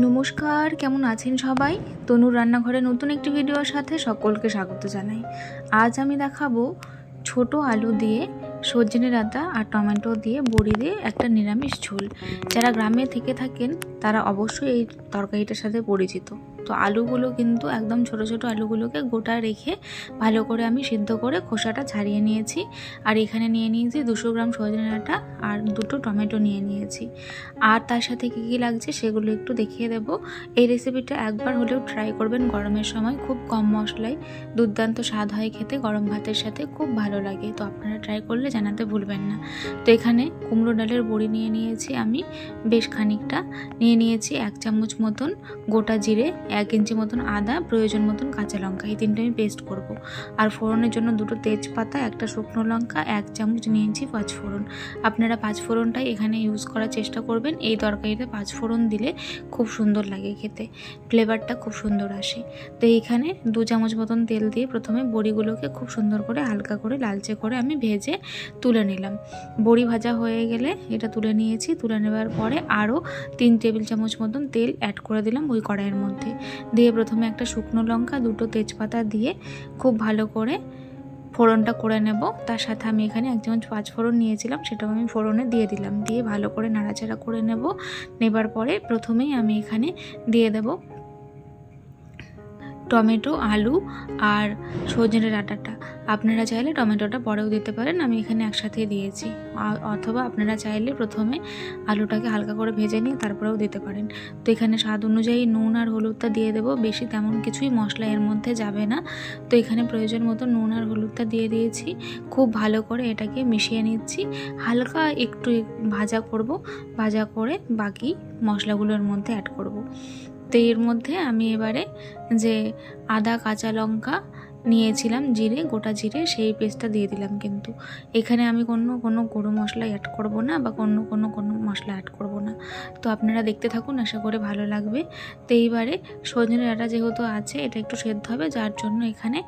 নমস্কার, কেমন আছেন সবাই? তনুর রান্নাঘরে নতুন একটি ভিডিওর সাথে সকলকে স্বাগত জানাই। আজ আমি দেখাবো ছোট আলু দিয়ে সজনে ডাঁটা আর টমেটো দিয়ে বড়ি দিয়ে একটা নিরামিষ ঝোল। যারা গ্রামে থেকে থাকেন তারা অবশ্যই এই তরকারিটার সাথে পরিচিত। তো আলুগুলো কিন্তু একদম ছোট ছোট আলুগুলোকে গোটা রেখে ভালো করে আমি সিদ্ধ করে খোসাটা ছাড়িয়ে নিয়েছি। আর এখানে নিয়ে নিয়েছি 200 গ্রাম সজনে ডাঁটা আর 2টো টমেটো নিয়ে নিয়েছি। আর তার সাথে কী কী লাগছে সেগুলো একটু দেখিয়ে দেব। এই রেসিপিটা একবার হলেও ট্রাই করবেন গরমের সময়, খুব কম মশলায় দুর্দান্ত স্বাদ হয় খেতে, গরম ভাতের সাথে খুব ভালো লাগে। তো আপনারা ট্রাই করলে জানাতে ভুলবেন না। তো এখানে কুমড়ো ডালের বড়ি নিয়ে নিয়েছি আমি বেশ খানিকটা, নিয়ে নিয়েছি 1 চামচ মতন গোটা জিরে, 1 ইঞ্চি মতন আদা, প্রয়োজন মতন কাঁচা লঙ্কা, এই তিনটে আমি পেস্ট করব। আর ফোড়নের জন্য 2টো তেজপাতা, 1টা শুকনো লঙ্কা, 1 চামচ নিয়েছি 5 ফোড়ন। আপনারা 5 ফোড়নটাই এখানে ইউজ করার চেষ্টা করবেন। এই তরকারিতে 5 ফোড়ন দিলে খুব সুন্দর লাগে খেতে, ফ্লেভারটা খুব সুন্দর আসে। তো এইখানে 2 চামচ মতন তেল দিয়ে প্রথমে বড়িগুলোকে খুব সুন্দর করে হালকা করে লালচে করে আমি ভেজে তুলে নিলাম। বড়ি ভাজা হয়ে গেলে এটা তুলে নিয়েছি। তুলে নেওয়ার পরে আরও 3 টেবিল চামচ মতন তেল অ্যাড করে দিলাম ওই কড়াইয়ের মধ্যে। দিয়ে প্রথমে একটা শুকনো লঙ্কা, 2টো তেজপাতা দিয়ে খুব ভালো করে ফোড়নটা করে নেব। তার সাথে আমি এখানে 1 চামচ 5 ফোড়ন নিয়েছিলাম, সেটাও আমি ফোড়নে দিয়ে দিলাম। দিয়ে ভালো করে নাড়াচাড়া করে নেবার পরে প্রথমেই আমি এখানে দিয়ে দেব টমেটো, আলু আর সজনে ডাঁটাটা। আপনারা চাইলে টমেটোটা পরেও দিতে পারেন, আমি এখানে একসাথে দিয়েছি। অথবা আপনারা চাইলে প্রথমে আলুটাকে হালকা করে ভেজে নিয়ে তারপরেও দিতে পারেন। তো এখানে স্বাদ অনুযায়ী নুন আর হলুদটা দিয়ে দেবো, বেশি তেমন কিছুই মশলা এর মধ্যে যাবে না। তো এখানে প্রয়োজন মতো নুন আর হলুদটা দিয়ে দিয়েছি। খুব ভালো করে এটাকে মিশিয়ে নিচ্ছি। হালকা একটু ভাজা করব, ভাজা করে বাকি মশলাগুলোর মধ্যে অ্যাড করব। তো এর মধ্যে আমি এবারে যে আদা, কাঁচা লঙ্কা নিয়েছিলাম, জিরে, গোটা জিরে, সেই পেস্টটা দিয়ে দিলাম। কিন্তু এখানে আমি কোনো গুঁড়ো মশলা অ্যাড করব না বা কোনো মশলা অ্যাড করব না। তো আপনারা দেখতে থাকুন, আশা করে ভালো লাগবে। তো এইবারে সজনে ডাঁটা যেহেতু আছে এটা একটু সেদ্ধ হবে, যার জন্য এখানে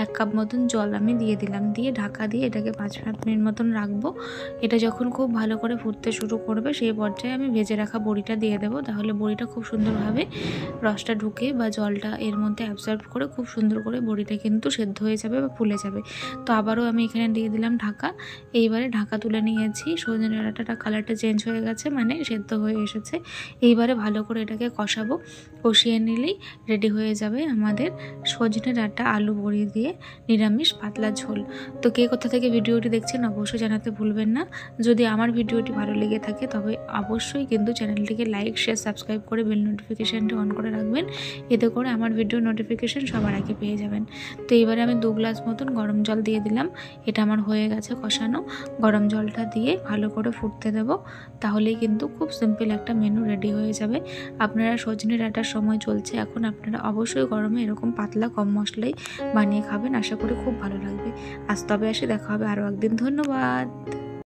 1 কাপ মতন জল আমি দিয়ে দিলাম। দিয়ে ঢাকা দিয়ে এটাকে 5-7 মিনিট মতন রাখবো। এটা যখন খুব ভালো করে ফুটতে শুরু করবে সেই পর্যায়ে আমি ভেজে রাখা বড়িটা দিয়ে দেবো। তাহলে বড়িটা খুব সুন্দরভাবে রসটা ঢুকে বা জলটা এর মধ্যে অ্যাবজর্ব করে খুব সুন্দর করে বড়িটা কিন্তু সেদ্ধ হয়ে যাবে বা ফুলে যাবে। তো আবারও আমি এখানে দিয়ে দিলাম ঢাকা। এইবারে ঢাকা তুলে নিয়েছি। সজনে ডাঁটাটা কালারটা চেঞ্জ হয়ে গেছে, মানে সেদ্ধ হয়ে এসেছে। এইবারে ভালো করে এটাকে কষাবো। কষিয়ে নিলেই রেডি হয়ে যাবে আমাদের সজনে ডাঁটা আলু বড়ি দিয়ে নিরামিষ পাতলা ঝোল। তো কে কোথা থেকে ভিডিওটি দেখছেন অবশ্যই জানাতে ভুলবেন না। যদি আমার ভিডিওটি ভালো লেগে থাকে তবে অবশ্যই কিন্তু চ্যানেলটিকে লাইক, শেয়ার, সাবস্ক্রাইব করে বেল নোটিফিকেশানটি অন করে রাখবেন। এতে করে আমার ভিডিও নোটিফিকেশান সবার আগে পেয়ে যাবেন। তো এবারে আমি 2 গ্লাস মতন গরম জল দিয়ে দিলাম। এটা আমার হয়ে গেছে কষানো। গরম জলটা দিয়ে ভালো করে ফুটতে দেব। তাহলেই কিন্তু খুব সিম্পল একটা মেনু রেডি হয়ে যাবে। আপনারা সজনে ডাঁটার সময় চলছে এখন, আপনারা অবশ্যই গরমে এরকম পাতলা কম মশলাই বানিয়ে খাবেন, আশা করি খুব ভালো লাগবে। আজ তবে আসে, দেখা হবে আরও একদিন। ধন্যবাদ।